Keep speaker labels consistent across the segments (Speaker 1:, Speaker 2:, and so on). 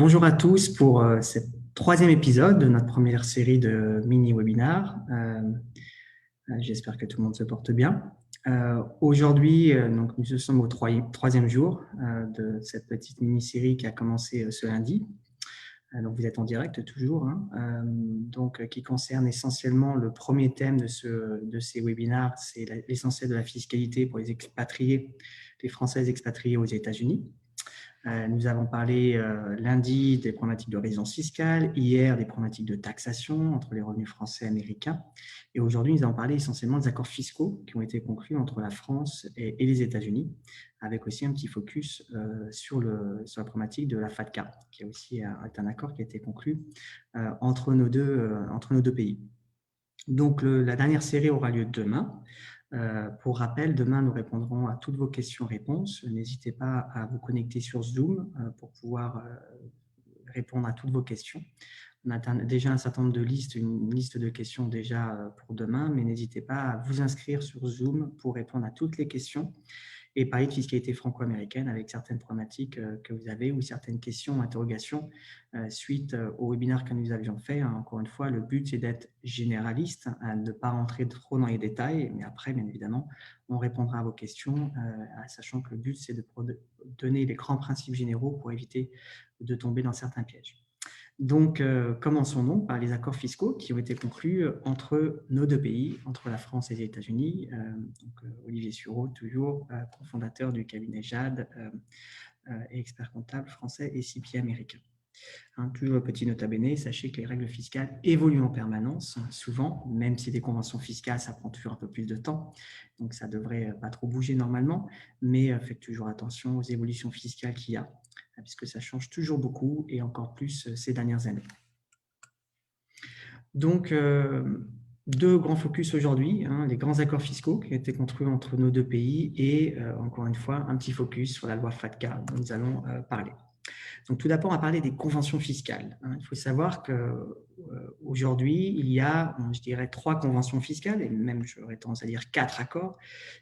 Speaker 1: Bonjour à tous pour ce troisième épisode de notre première série de mini-webinars. J'espère que tout le monde se porte bien. Aujourd'hui, donc nous sommes au troisième jour de cette petite mini-série qui a commencé ce lundi. Donc vous êtes en direct toujours, hein, qui concerne essentiellement le premier thème de ces webinars, c'est l'essentiel de la fiscalité pour les expatriés, les Français expatriés aux États-Unis. Nous avons parlé lundi des problématiques de résidence fiscale, hier des problématiques de taxation entre les revenus français et américains. Et aujourd'hui, nous allons parler essentiellement des accords fiscaux qui ont été conclus entre la France et les États-Unis, avec aussi un petit focus sur la problématique de la FATCA, qui est aussi un accord qui a été conclu entre nos deux pays. Donc, la dernière série aura lieu demain. Pour rappel, demain, nous répondrons à toutes vos questions-réponses. N'hésitez pas à vous connecter sur Zoom pour pouvoir répondre à toutes vos questions. On a déjà un certain nombre une liste de questions déjà pour demain, mais n'hésitez pas à vous inscrire sur Zoom pour répondre à toutes les questions et parler de fiscalité franco-américaine avec certaines problématiques que vous avez ou certaines questions, interrogations suite au webinaire que nous avions fait. Encore une fois, le but, c'est d'être généraliste, de ne pas rentrer trop dans les détails, mais après, bien évidemment, on répondra à vos questions, sachant que le but, c'est de donner les grands principes généraux pour éviter de tomber dans certains pièges. Donc, commençons donc par les accords fiscaux qui ont été conclus entre nos deux pays, entre la France et les États-Unis. Olivier Sureau, toujours cofondateur du cabinet Jade et expert comptable français et CPA américain. Toujours le petit nota bene, sachez que les règles fiscales évoluent en permanence, souvent, même si les conventions fiscales, ça prend toujours un peu plus de temps, donc ça ne devrait pas trop bouger normalement, mais faites toujours attention aux évolutions fiscales qu'il y a, puisque ça change toujours beaucoup et encore plus ces dernières années. Donc, deux grands focus aujourd'hui, les grands accords fiscaux qui ont été conclus entre nos deux pays et, encore une fois, un petit focus sur la loi FATCA dont nous allons parler. Donc, tout d'abord, on va parler des conventions fiscales. Il faut savoir qu'aujourd'hui, il y a, je dirais, 3 conventions fiscales, et même, j'aurais tendance à dire 4 accords,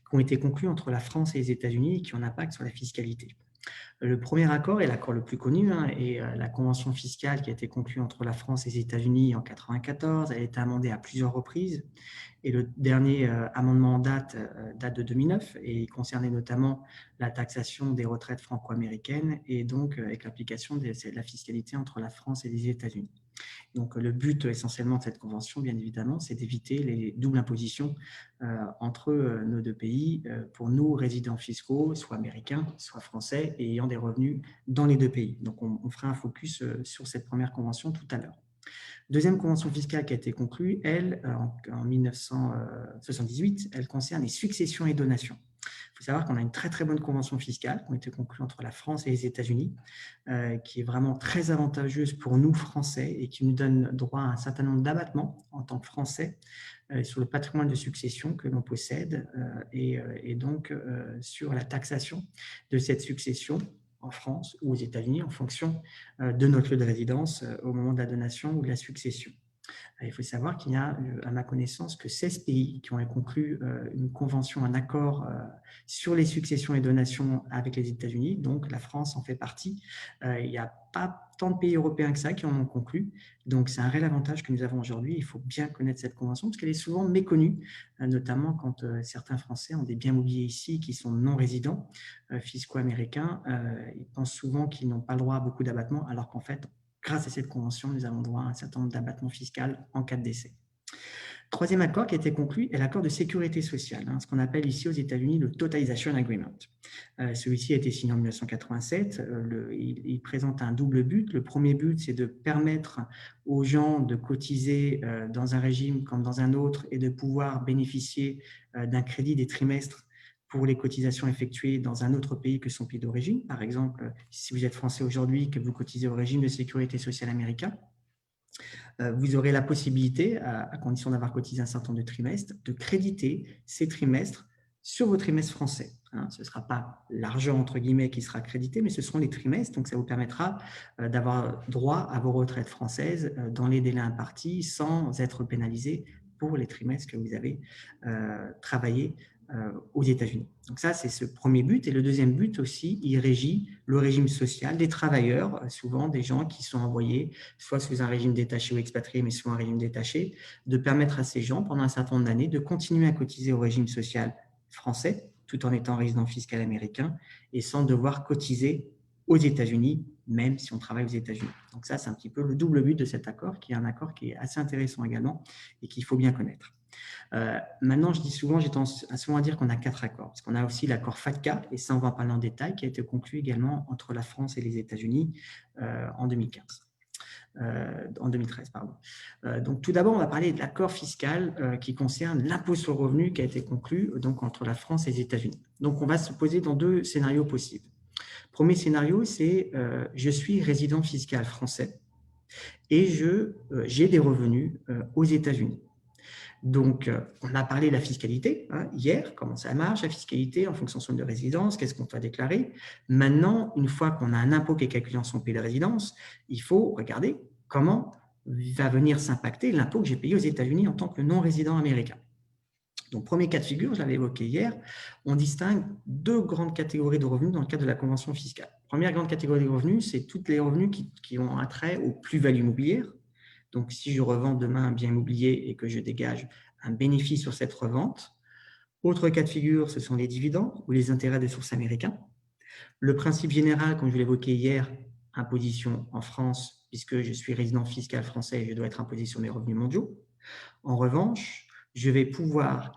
Speaker 1: qui ont été conclus entre la France et les États-Unis et qui ont un impact sur la fiscalité. Le premier accord est l'accord le plus connu, et la convention fiscale qui a été conclue entre la France et les États-Unis en 1994. Elle a été amendée à plusieurs reprises. Et le dernier amendement date de 2009 et il concernait notamment la taxation des retraites franco-américaines et donc avec l'application de la fiscalité entre la France et les États-Unis. Donc, le but essentiellement de cette convention, bien évidemment, c'est d'éviter les doubles impositions entre nos deux pays pour nous, résidents fiscaux, soit américains, soit français, et ayant des revenus dans les deux pays. Donc, on fera un focus sur cette première convention tout à l'heure. Deuxième convention fiscale qui a été conclue, elle, en 1978, elle concerne les successions et donations. Il faut savoir qu'on a une très très bonne convention fiscale qui a été conclue entre la France et les États-Unis, qui est vraiment très avantageuse pour nous Français et qui nous donne droit à un certain nombre d'abattements en tant que Français sur le patrimoine de succession que l'on possède et donc sur la taxation de cette succession en France ou aux États-Unis en fonction de notre lieu de résidence au moment de la donation ou de la succession. Il faut savoir qu'il y a, à ma connaissance, que 16 pays qui ont conclu une convention, un accord sur les successions et donations avec les États-Unis. Donc, la France en fait partie. Il n'y a pas tant de pays européens que ça qui en ont conclu. Donc, c'est un réel avantage que nous avons aujourd'hui. Il faut bien connaître cette convention parce qu'elle est souvent méconnue, notamment quand certains Français ont des biens mobiliers ici qui sont non résidents fiscaux américains. Ils pensent souvent qu'ils n'ont pas le droit à beaucoup d'abattements, alors qu'en fait, grâce à cette convention, nous avons droit à un certain nombre d'abattements fiscaux en cas de décès. Troisième accord qui a été conclu est l'accord de sécurité sociale, ce qu'on appelle ici aux États-Unis le Totalization Agreement. Celui-ci a été signé en 1987. Il présente un double but. Le premier but, c'est de permettre aux gens de cotiser dans un régime comme dans un autre et de pouvoir bénéficier d'un crédit des trimestres pour les cotisations effectuées dans un autre pays que son pays d'origine. Par exemple, si vous êtes français aujourd'hui, que vous cotisez au régime de sécurité sociale américain, vous aurez la possibilité, à condition d'avoir cotisé un certain nombre de trimestres, de créditer ces trimestres sur vos trimestres français. Ce ne sera pas l'argent, entre guillemets, qui sera crédité, mais ce seront les trimestres. Donc, ça vous permettra d'avoir droit à vos retraites françaises dans les délais impartis sans être pénalisé pour les trimestres que vous avez travaillé aux États-Unis. Donc ça, c'est ce premier but. Et le deuxième but aussi, il régit le régime social des travailleurs, souvent des gens qui sont envoyés soit sous un régime détaché ou expatrié, mais sous un régime détaché, de permettre à ces gens, pendant un certain nombre d'années, de continuer à cotiser au régime social français, tout en étant résident fiscal américain, et sans devoir cotiser aux États-Unis, même si on travaille aux États-Unis. Donc ça, c'est un petit peu le double but de cet accord, qui est un accord qui est assez intéressant également et qu'il faut bien connaître. Maintenant, je dis souvent, j'ai tendance souvent à dire qu'on a 4 accords, parce qu'on a aussi l'accord FATCA, et ça, on va en parler en détail, qui a été conclu également entre la France et les États-Unis en 2015. En 2013, pardon. Donc, tout d'abord, on va parler de l'accord fiscal qui concerne l'impôt sur le revenu qui a été conclu donc, entre la France et les États-Unis. Donc, on va se poser dans 2 scénarios possibles. Premier scénario, c'est je suis résident fiscal français et j'ai des revenus aux États-Unis. Donc, on a parlé de la fiscalité hier, comment ça marche, la fiscalité en fonction de son lieu de résidence, qu'est-ce qu'on doit déclarer. Maintenant, une fois qu'on a un impôt qui est calculé en son pays de résidence, il faut regarder comment va venir s'impacter l'impôt que j'ai payé aux États-Unis en tant que non-résident américain. Donc, premier cas de figure, je l'avais évoqué hier, on distingue 2 grandes catégories de revenus dans le cadre de la convention fiscale. Première grande catégorie de revenus, c'est tous les revenus qui ont un trait aux plus-values immobilières. Donc, si je revends demain un bien immobilier et que je dégage un bénéfice sur cette revente. Autre cas de figure, ce sont les dividendes ou les intérêts de source américains. Le principe général, comme je l'évoquais hier, imposition en France, puisque je suis résident fiscal français et je dois être imposé sur mes revenus mondiaux. En revanche, je vais pouvoir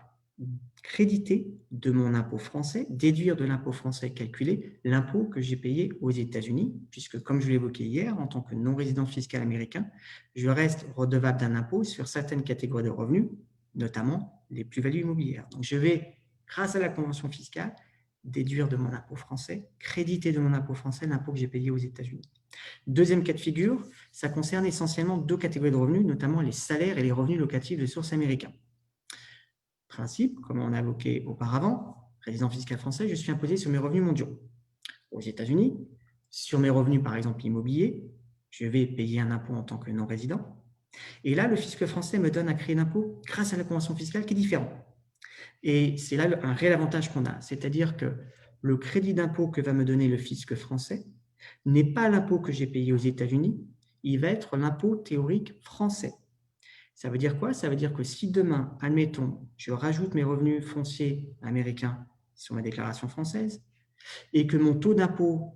Speaker 1: créditer de mon impôt français, déduire de l'impôt français calculé l'impôt que j'ai payé aux États-Unis, puisque comme je l'évoquais hier, en tant que non-résident fiscal américain, je reste redevable d'un impôt sur certaines catégories de revenus, notamment les plus-values immobilières. Donc je vais, grâce à la convention fiscale, déduire de mon impôt français, créditer de mon impôt français l'impôt que j'ai payé aux États-Unis. Deuxième cas de figure, ça concerne essentiellement 2 catégories de revenus, notamment les salaires et les revenus locatifs de source américains. Principe, comme on a évoqué auparavant, résident fiscal français, je suis imposé sur mes revenus mondiaux. Aux États-Unis, sur mes revenus, par exemple immobiliers, je vais payer un impôt en tant que non-résident. Et là, le fisc français me donne un crédit d'impôt grâce à la convention fiscale qui est différent. Et c'est là un réel avantage qu'on a, c'est-à-dire que le crédit d'impôt que va me donner le fisc français n'est pas l'impôt que j'ai payé aux États-Unis, il va être l'impôt théorique français. Ça veut dire quoi? Ça veut dire que si demain, admettons, je rajoute mes revenus fonciers américains sur ma déclaration française et que mon taux d'impôt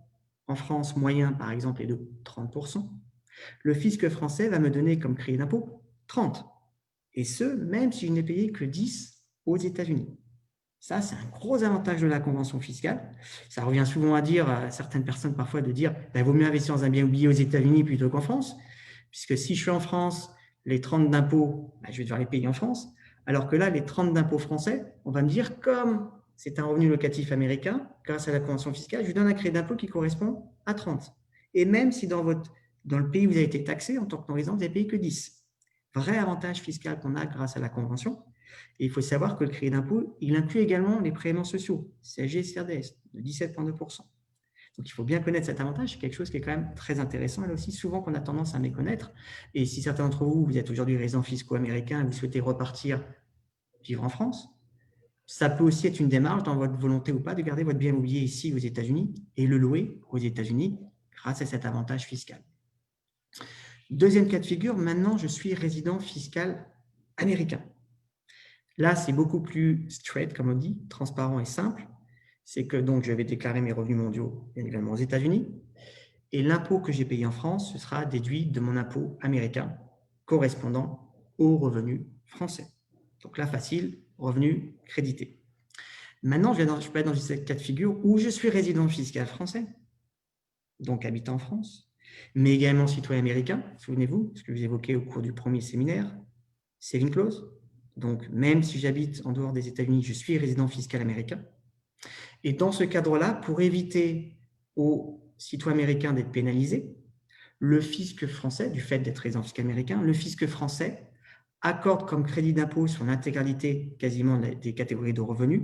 Speaker 1: en France moyen, par exemple, est de 30%, le fisc français va me donner comme crédit d'impôt 30%. Et ce, même si je n'ai payé que 10 aux États-Unis. Ça, c'est un gros avantage de la convention fiscale. Ça revient souvent à dire à certaines personnes parfois de dire il vaut mieux investir dans un bien immobilier aux États-Unis plutôt qu'en France, puisque si je suis en France, les 30 d'impôts, je vais devoir les payer en France, alors que là, les 30 d'impôts français, on va me dire, comme c'est un revenu locatif américain, grâce à la convention fiscale, je vous donne un crédit d'impôt qui correspond à 30. Et même si dans le pays où vous avez été taxé, en tant que non-résident, vous n'avez payé que 10. Vrai avantage fiscal qu'on a grâce à la convention. Et il faut savoir que le crédit d'impôt, il inclut également les prélèvements sociaux, CSG et CRDS, de 17,2%. Donc, il faut bien connaître cet avantage, c'est quelque chose qui est quand même très intéressant et là aussi souvent qu'on a tendance à méconnaître. Et si certains d'entre vous, vous êtes aujourd'hui résidents fiscaux américains et vous souhaitez repartir vivre en France, ça peut aussi être une démarche dans votre volonté ou pas de garder votre bien immobilier ici aux États-Unis et le louer aux États-Unis grâce à cet avantage fiscal. Deuxième cas de figure, maintenant je suis résident fiscal américain. Là, c'est beaucoup plus straight, comme on dit, transparent et simple. C'est que donc je vais déclarer mes revenus mondiaux, bien évidemment, aux États-Unis. Et l'impôt que j'ai payé en France, ce sera déduit de mon impôt américain correspondant aux revenus français. Donc là, facile, revenus crédités. Maintenant, je peux être dans ce cas de figure où je suis résident fiscal français, donc habitant en France, mais également citoyen américain. Souvenez-vous, ce que vous évoquez au cours du premier séminaire, saving clause. Donc, même si j'habite en dehors des États-Unis, je suis résident fiscal américain. Et dans ce cadre-là, pour éviter aux citoyens américains d'être pénalisés, le fisc français, du fait d'être résident fiscal américain, le fisc français accorde comme crédit d'impôt sur l'intégralité quasiment des catégories de revenus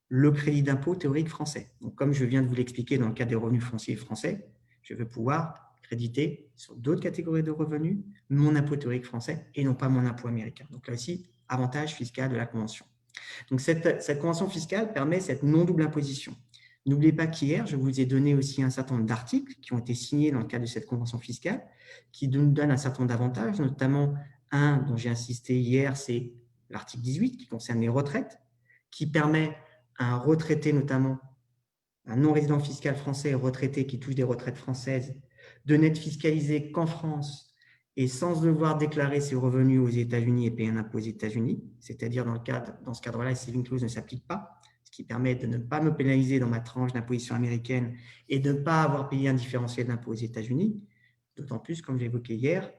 Speaker 1: le crédit d'impôt théorique français. Donc, comme je viens de vous l'expliquer dans le cas des revenus fonciers français, je vais pouvoir créditer sur d'autres catégories de revenus mon impôt théorique français et non pas mon impôt américain. Donc là aussi, avantage fiscal de la convention. Donc, cette convention fiscale permet cette non-double imposition. N'oubliez pas qu'hier, je vous ai donné aussi un certain nombre d'articles qui ont été signés dans le cadre de cette convention fiscale, qui nous donnent un certain nombre d'avantages, notamment un dont j'ai insisté hier, c'est l'article 18 qui concerne les retraites, qui permet à un retraité, notamment un non-résident fiscal français retraité qui touche des retraites françaises, de n'être fiscalisé qu'en France et sans devoir déclarer ses revenus aux États-Unis et payer un impôt aux États-Unis, c'est-à-dire dans ce cadre-là, la saving clause ne s'applique pas, ce qui permet de ne pas me pénaliser dans ma tranche d'imposition américaine et de ne pas avoir payé un différentiel d'impôt aux États-Unis, d'autant plus, comme j'évoquais hier,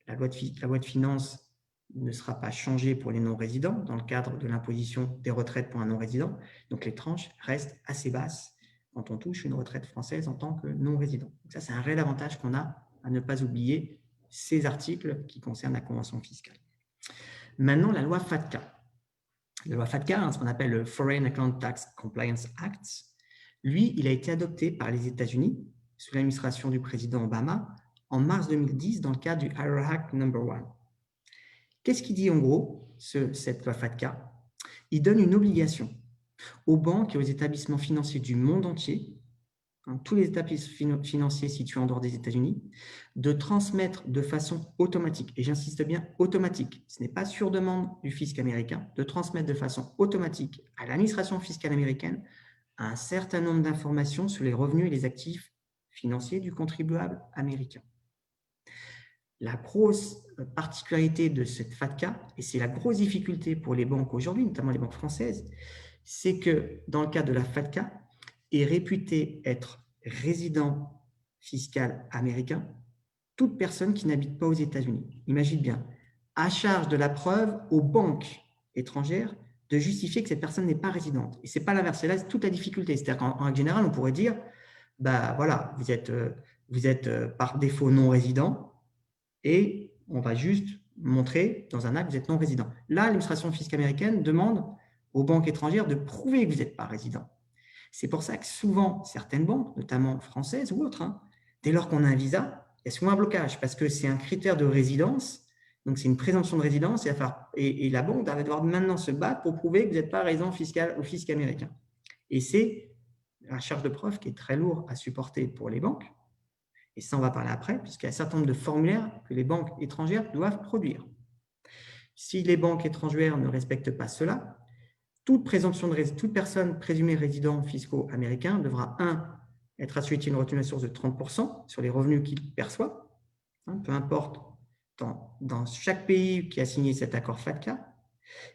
Speaker 1: la loi de finances ne sera pas changée pour les non-résidents dans le cadre de l'imposition des retraites pour un non-résident, donc les tranches restent assez basses quand on touche une retraite française en tant que non-résident. Donc ça, c'est un réel avantage qu'on a à ne pas oublier ces articles qui concernent la convention fiscale. Maintenant, la loi FATCA. La loi FATCA, ce qu'on appelle le Foreign Account Tax Compliance Act, lui, il a été adopté par les États-Unis sous l'administration du président Obama en mars 2010 dans le cadre du IRA Act No. 1. Qu'est-ce qu'il dit en gros, cette loi FATCA? Il donne une obligation aux banques et aux établissements financiers du monde entier, tous les établissements financiers situés en dehors des États-Unis, de transmettre de façon automatique, et j'insiste bien automatique, ce n'est pas sur demande du fisc américain, de transmettre de façon automatique à l'administration fiscale américaine un certain nombre d'informations sur les revenus et les actifs financiers du contribuable américain. La grosse particularité de cette FATCA, et c'est la grosse difficulté pour les banques aujourd'hui, notamment les banques françaises, c'est que dans le cas de la FATCA, est réputé être résident fiscal américain toute personne qui n'habite pas aux États-Unis. Imagine bien, à charge de la preuve aux banques étrangères de justifier que cette personne n'est pas résidente. Et ce n'est pas l'inverse, c'est là toute la difficulté. C'est-à-dire qu'en règle générale, on pourrait dire, bah voilà, vous êtes par défaut non résident et on va juste montrer dans un acte que vous êtes non résident. Là, l'administration fiscale américaine demande aux banques étrangères de prouver que vous n'êtes pas résident. C'est pour ça que souvent, certaines banques, notamment françaises ou autres, dès lors qu'on a un visa, il y a souvent un blocage parce que c'est un critère de résidence, donc c'est une présomption de résidence et la banque va devoir maintenant se battre pour prouver que vous n'êtes pas résident fiscal au fisc américain. Et c'est la charge de preuve qui est très lourde à supporter pour les banques. Et ça, on va parler après, puisqu'il y a un certain nombre de formulaires que les banques étrangères doivent produire. Si les banques étrangères ne respectent pas cela, toute personne présumée résident fiscaux américains devra, être assujettie à une retenue à source de 30% sur les revenus qu'il perçoit, peu importe dans chaque pays qui a signé cet accord FATCA,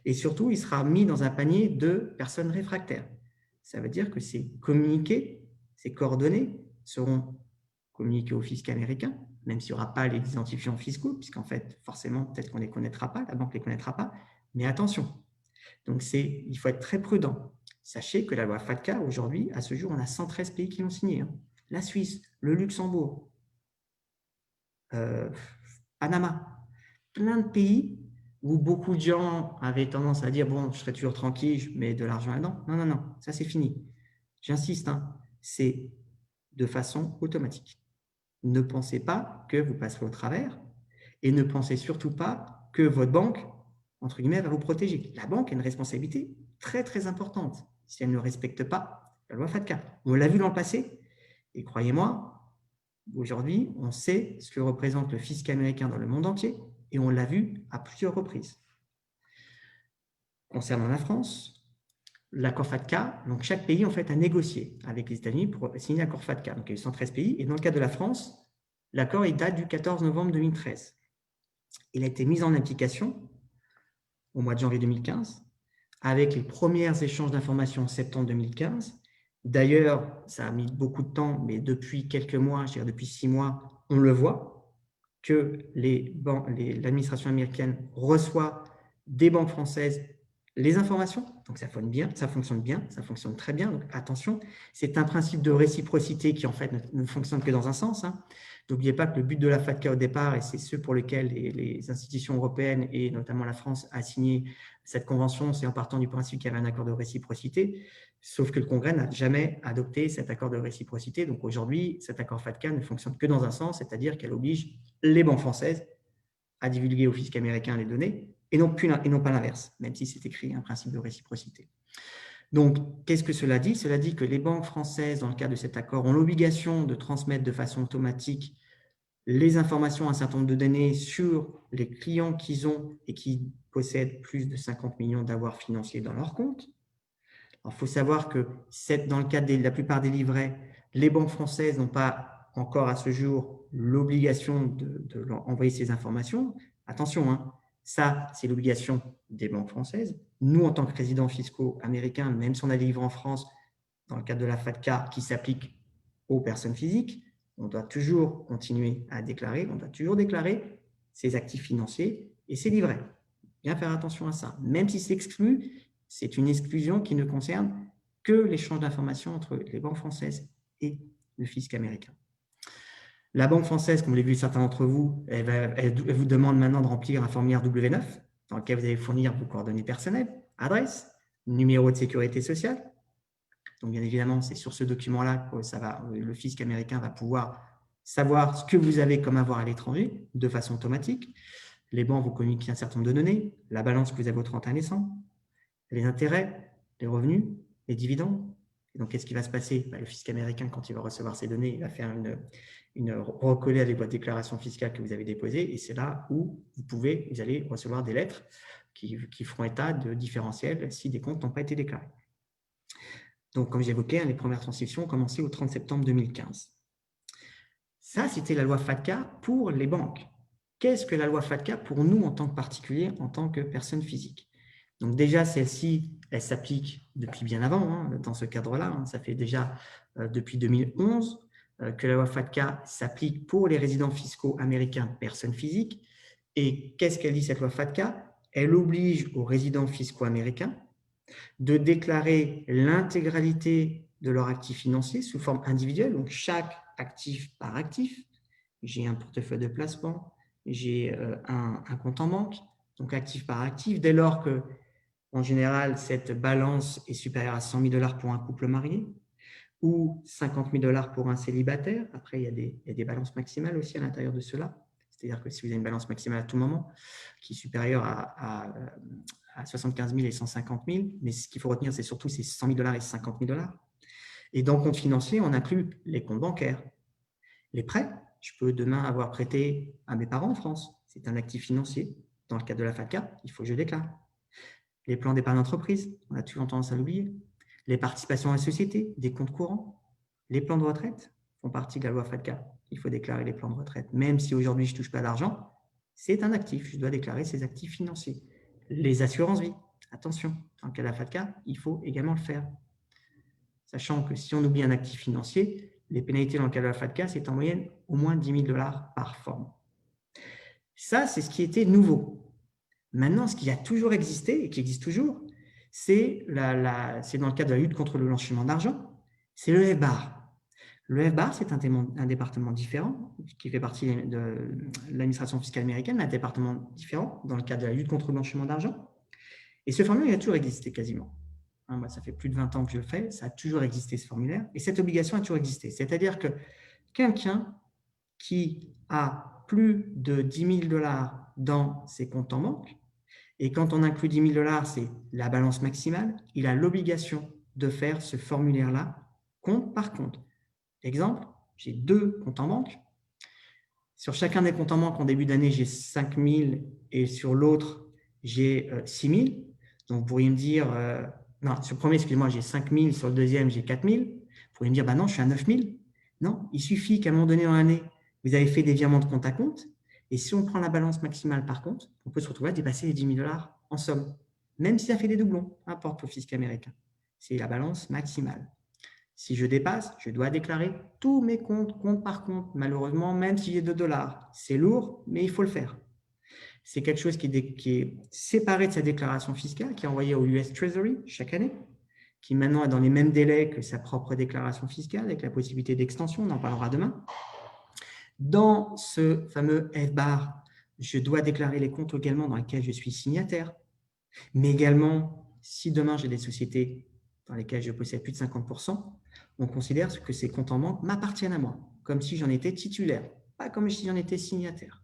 Speaker 1: et surtout, il sera mis dans un panier de personnes réfractaires. Ça veut dire que ces communiqués, ces coordonnées seront communiqués au fisc américain, même s'il n'y aura pas les identifiants fiscaux, puisqu'en fait, forcément, peut-être qu'on ne les connaîtra pas, la banque ne les connaîtra pas, mais attention. Donc, il faut être très prudent. Sachez que la loi FATCA, aujourd'hui, à ce jour, on a 113 pays qui l'ont signée. La Suisse, le Luxembourg, Panama, plein de pays où beaucoup de gens avaient tendance à dire « bon, je serai toujours tranquille, je mets de l'argent là-dedans ». Non, non, non, ça c'est fini. J'insiste, c'est de façon automatique. Ne pensez pas que vous passerez au travers et ne pensez surtout pas que votre banque, entre guillemets, va vous protéger. La banque a une responsabilité très, très importante si elle ne respecte pas la loi FATCA. On l'a vu dans le passé et croyez-moi, aujourd'hui, on sait ce que représente le fisc américain dans le monde entier et on l'a vu à plusieurs reprises. Concernant la France, l'accord FATCA, donc chaque pays en fait a négocié avec les États-Unis pour signer l'accord FATCA. Donc il y a eu 113 pays et dans le cas de la France, l'accord il date du 14 novembre 2013. Il a été mis en application au mois de janvier 2015 avec les premiers échanges d'informations en septembre 2015. D'ailleurs, ça a mis beaucoup de temps, mais depuis quelques mois, je dirais depuis 6 mois, on le voit que l'administration américaine reçoit des banques françaises les informations. Donc, ça fonctionne bien, ça fonctionne très bien. Donc, attention, c'est un principe de réciprocité qui, en fait, ne fonctionne que dans un sens. N'oubliez pas que le but de la FATCA au départ, et c'est ce pour lequel les institutions européennes et notamment la France a signé cette convention, c'est en partant du principe qu'il y avait un accord de réciprocité, sauf que le Congrès n'a jamais adopté cet accord de réciprocité. Donc aujourd'hui, cet accord FATCA ne fonctionne que dans un sens, c'est-à-dire qu'elle oblige les banques françaises à divulguer au fisc américain les données et non pas l'inverse, même si c'est écrit un principe de réciprocité. Donc, qu'est-ce que cela dit? Cela dit que les banques françaises, dans le cadre de cet accord, ont l'obligation de transmettre de façon automatique les informations, un certain nombre de données sur les clients qu'ils ont et qui possèdent plus de 50 millions d'avoirs financiers dans leur compte. Il faut savoir que dans le cadre de la plupart des livrets, les banques françaises n'ont pas encore à ce jour l'obligation de leur envoyer ces informations. Attention, hein, ça, c'est l'obligation des banques françaises. Nous, en tant que résidents fiscaux américains, même si on a des livrets en France, dans le cadre de la FATCA qui s'applique aux personnes physiques, on doit toujours continuer à déclarer, on doit toujours déclarer ses actifs financiers et ses livrets. Bien faire attention à ça. Même si c'est exclu, c'est une exclusion qui ne concerne que l'échange d'informations entre les banques françaises et le fisc américain. La banque française, comme l'avez vu certains d'entre vous, elle vous demande maintenant de remplir un formulaire W9 dans lequel vous allez fournir vos coordonnées personnelles, adresse, numéro de sécurité sociale. Donc, bien évidemment, c'est sur ce document-là que le fisc américain va pouvoir savoir ce que vous avez comme avoir à l'étranger de façon automatique. Les banques vous communiquent un certain nombre de données, la balance que vous avez au 31 décembre, les intérêts, les revenus, les dividendes. Et donc, qu'est-ce qui va se passer? Le fisc américain, quand il va recevoir ces données, il va faire une recoller avec votre déclaration fiscale que vous avez déposée, et c'est là où vous allez recevoir des lettres qui feront état de différentiels si des comptes n'ont pas été déclarés. Donc, comme j'évoquais, les premières transactions ont commencé au 30 septembre 2015. Ça, c'était la loi FATCA pour les banques. Qu'est-ce que la loi FATCA pour nous en tant que particuliers, en tant que personnes physiques? Donc déjà, celle-ci, elle s'applique depuis bien avant, dans ce cadre-là. Ça fait déjà depuis 2011 que la loi FATCA s'applique pour les résidents fiscaux américains, personnes physiques. Et qu'est-ce qu'elle dit, cette loi FATCA? Elle oblige aux résidents fiscaux américains de déclarer l'intégralité de leur actif financier sous forme individuelle, donc chaque actif par actif. J'ai un portefeuille de placement, j'ai un compte en banque, donc actif par actif, dès lors que, en général, cette balance est supérieure à 100 000 $ pour un couple marié ou 50 000 $ pour un célibataire. Après, il y a des balances maximales aussi à l'intérieur de cela. C'est-à-dire que si vous avez une balance maximale à tout moment qui est supérieure à 75 000 et 150 000, mais ce qu'il faut retenir, c'est surtout ces 100 000 $ et 50 000 $. Et dans le compte financier, on inclut les comptes bancaires. Les prêts, je peux demain avoir prêté à mes parents en France. C'est un actif financier. Dans le cadre de la FATCA, il faut que je déclare. Les plans d'épargne d'entreprise, on a toujours tendance à l'oublier. Les participations à la société, des comptes courants. Les plans de retraite font partie de la loi FATCA. Il faut déclarer les plans de retraite. Même si aujourd'hui, je ne touche pas d'argent, c'est un actif. Je dois déclarer ces actifs financiers. Les assurances vie, attention, dans le cas de la FATCA, il faut également le faire. Sachant que si on oublie un actif financier, les pénalités dans le cas de la FATCA, c'est en moyenne au moins 10 000 $ par forme. Ça, c'est ce qui était nouveau. Maintenant, ce qui a toujours existé et qui existe toujours, c'est dans le cadre de la lutte contre le blanchiment d'argent, c'est le FBAR. Le FBAR, c'est un département différent qui fait partie de l'administration fiscale américaine, mais un département différent dans le cadre de la lutte contre le blanchiment d'argent. Et ce formulaire, il a toujours existé quasiment. Moi, ça fait plus de 20 ans que je le fais, ça a toujours existé ce formulaire, et cette obligation a toujours existé. C'est-à-dire que quelqu'un qui a plus de 10 000 $ dans ses comptes en banque, et quand on inclut 10 000 $, c'est la balance maximale, il a l'obligation de faire ce formulaire-là, compte par compte. Exemple, j'ai 2 comptes en banque. Sur chacun des comptes en banque, en début d'année, j'ai 5 000 et sur l'autre, j'ai 6 000. Donc, vous pourriez me dire, non, sur le premier, excusez-moi, j'ai 5 000, sur le deuxième, j'ai 4 000. Vous pourriez me dire, bah non, je suis à 9 000. Non, il suffit qu'à un moment donné dans l'année, vous avez fait des virements de compte à compte. Et si on prend la balance maximale par compte, on peut se retrouver à dépasser les 10 000 $ en somme, même si ça fait des doublons, importe au fisc américain. C'est la balance maximale. Si je dépasse, je dois déclarer tous mes comptes, compte par compte. Malheureusement, même si j'ai 2 $, c'est lourd, mais il faut le faire. C'est quelque chose qui est séparé de sa déclaration fiscale, qui est envoyée au US Treasury chaque année, qui maintenant est dans les mêmes délais que sa propre déclaration fiscale, avec la possibilité d'extension, on en parlera demain. Dans ce fameux FBAR, je dois déclarer les comptes également dans lesquels je suis signataire, mais également, si demain j'ai des sociétés dans lesquelles je possède plus de 50%, on considère que ces comptes en banque m'appartiennent à moi, comme si j'en étais titulaire, pas comme si j'en étais signataire.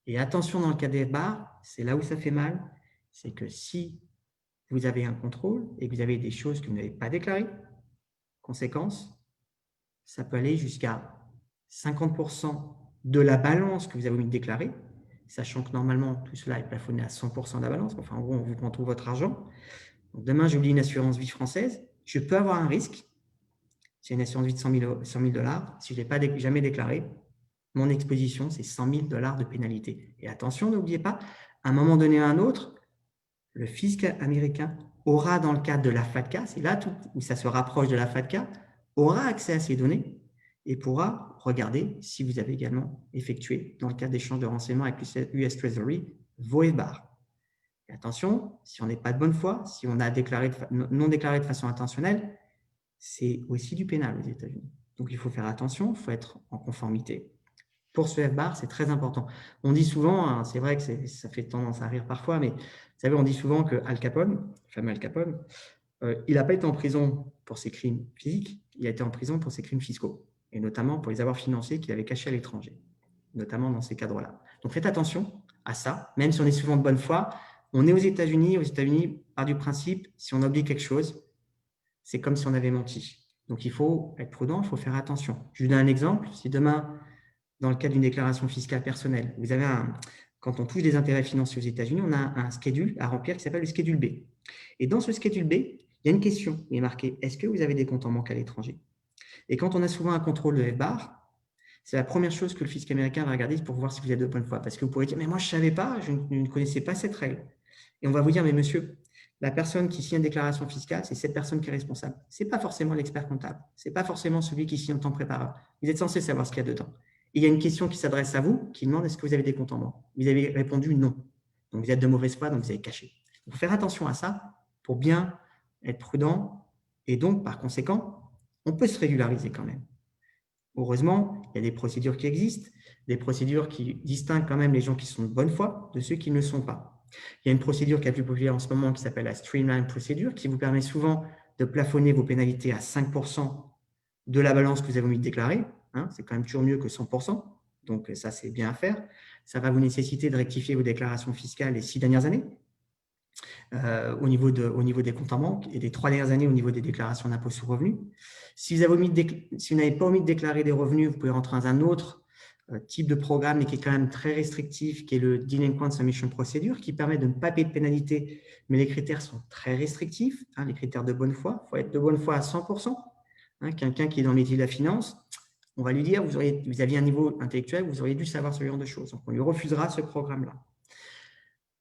Speaker 1: Et attention, dans le cas des FBAR, c'est là où ça fait mal, c'est que si vous avez un contrôle et que vous avez des choses que vous n'avez pas déclarées, conséquence, ça peut aller jusqu'à 50% de la balance que vous avez omis de déclarer, sachant que normalement, tout cela est plafonné à 100% de la balance. Enfin, en gros, on vous prend tout votre argent. Donc, demain, j'oublie une assurance vie française. Je peux avoir un risque. C'est une assurance vie de 100 000 $. Si je ne l'ai pas jamais déclaré, mon exposition, c'est 100 000 $ de pénalité. Et attention, n'oubliez pas, à un moment donné ou à un autre, le fisc américain aura, dans le cadre de la FATCA, c'est là où ça se rapproche de la FATCA, aura accès à ces données et pourra regarder si vous avez également effectué, dans le cadre d'échanges de renseignements avec l'US Treasury, vos EBAR. Et attention, si on n'est pas de bonne foi, si on a non déclaré de façon intentionnelle, c'est aussi du pénal aux États-Unis. Donc, il faut faire attention, il faut être en conformité. Pour ce FBAR, c'est très important. On dit souvent, hein, c'est vrai que ça fait tendance à rire parfois, mais vous savez, on dit souvent que Al Capone, le fameux Al Capone, il n'a pas été en prison pour ses crimes physiques, il a été en prison pour ses crimes fiscaux, et notamment pour les avoirs financiers qu'il avait cachés à l'étranger, notamment dans ces cadres-là. Donc faites attention à ça, même si on est souvent de bonne foi. On est aux États-Unis, par du principe, si on oublie quelque chose, c'est comme si on avait menti. Donc il faut être prudent, il faut faire attention. Je vous donne un exemple. Si demain, dans le cadre d'une déclaration fiscale personnelle, quand on touche des intérêts financiers aux États-Unis, on a un schedule à remplir qui s'appelle le schedule B. Et dans ce schedule B, il y a une question qui est marquée: est-ce que vous avez des comptes en banque à l'étranger? Et quand on a souvent un contrôle de FBAR, c'est la première chose que le fisc américain va regarder pour voir si vous êtes de bonne foi. Parce que vous pourrez dire: mais moi, je ne savais pas, je ne connaissais pas cette règle. Et on va vous dire: mais monsieur, la personne qui signe une déclaration fiscale, c'est cette personne qui est responsable. Ce n'est pas forcément l'expert comptable. Ce n'est pas forcément celui qui signe en tant que prépareur. Vous êtes censé savoir ce qu'il y a dedans. Et il y a une question qui s'adresse à vous, qui demande: est-ce que vous avez des comptes en banque? Vous avez répondu non. Donc, vous êtes de mauvaise foi, donc vous avez caché. Il faut faire attention à ça pour bien être prudent. Et donc, par conséquent, on peut se régulariser quand même. Heureusement, il y a des procédures qui existent, des procédures qui distinguent quand même les gens qui sont de bonne foi de ceux qui ne le sont pas. Il y a une procédure qui est la plus populaire en ce moment qui s'appelle la Streamline Procedure, qui vous permet souvent de plafonner vos pénalités à 5% de la balance que vous avez omis de déclarer. C'est quand même toujours mieux que 100%. Donc, ça, c'est bien à faire. Ça va vous nécessiter de rectifier vos déclarations fiscales les 6 dernières années au niveau des comptes en banque et des 3 dernières années au niveau des déclarations d'impôt sur revenu. Si vous n'avez pas omis de déclarer des revenus, vous pouvez rentrer dans un autre type de programme, mais qui est quand même très restrictif, qui est le Delinquent Submission Procedure, qui permet de ne pas payer de pénalité, mais les critères sont très restrictifs, les critères de bonne foi. Il faut être de bonne foi à 100%. Quelqu'un qui est dans le métier de la finance, on va lui dire: vous aviez un niveau intellectuel, vous auriez dû savoir ce genre de choses. Donc, on lui refusera ce programme-là.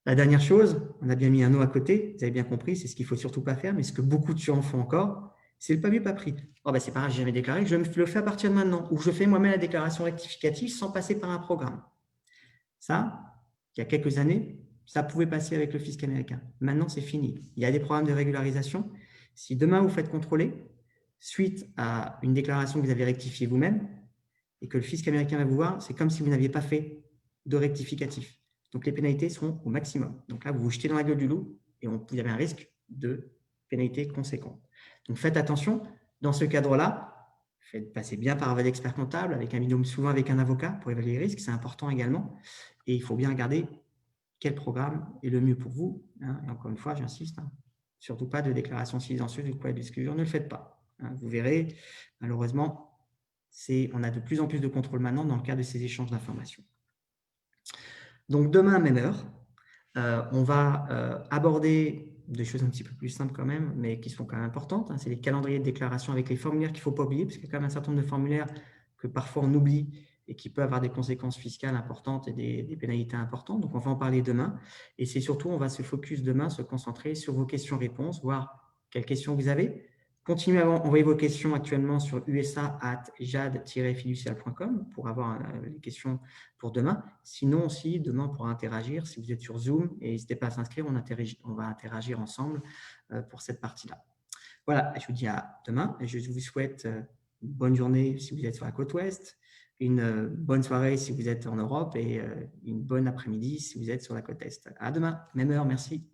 Speaker 1: La dernière chose, on a bien mis un no à côté, vous avez bien compris, c'est ce qu'il ne faut surtout pas faire, mais ce que beaucoup de gens font encore, c'est le pas vu, pas pris. Oh ben c'est pas grave, je n'ai jamais déclaré, je le fais à partir de maintenant, ou je fais moi-même la déclaration rectificative sans passer par un programme. Ça, il y a quelques années, ça pouvait passer avec le fisc américain. Maintenant, c'est fini. Il y a des programmes de régularisation. Si demain, vous faites contrôler, suite à une déclaration que vous avez rectifiée vous-même, et que le fisc américain va vous voir, c'est comme si vous n'aviez pas fait de rectificatif. Donc, les pénalités seront au maximum. Donc là, vous vous jetez dans la gueule du loup et vous avez un risque de pénalité conséquente. Donc, faites attention. Dans ce cadre-là, faites passer bien par votre expert comptable, avec un binôme, souvent avec un avocat pour évaluer les risques. C'est important également. Et il faut bien regarder quel programme est le mieux pour vous. Et encore une fois, j'insiste, surtout pas de déclaration silencieuse ou de quoi d'exclusion. Ne le faites pas. Vous verrez, malheureusement, on a de plus en plus de contrôle maintenant dans le cadre de ces échanges d'informations. Donc, demain, même heure, on va aborder des choses un petit peu plus simples quand même, mais qui sont quand même importantes. C'est les calendriers de déclaration avec les formulaires qu'il ne faut pas oublier, parce qu'il y a quand même un certain nombre de formulaires que parfois on oublie et qui peuvent avoir des conséquences fiscales importantes et des pénalités importantes. Donc, on va en parler demain. Et c'est surtout, on va se focus demain, se concentrer sur vos questions-réponses, voir quelles questions vous avez. Continuez à envoyer vos questions actuellement sur usa@jad-fiducial.com pour avoir les questions pour demain. Sinon aussi, demain, on pourra interagir si vous êtes sur Zoom et n'hésitez pas à s'inscrire, on va interagir ensemble pour cette partie-là. Voilà, je vous dis à demain et je vous souhaite une bonne journée si vous êtes sur la côte ouest, une bonne soirée si vous êtes en Europe et une bonne après-midi si vous êtes sur la côte est. À demain, même heure, merci.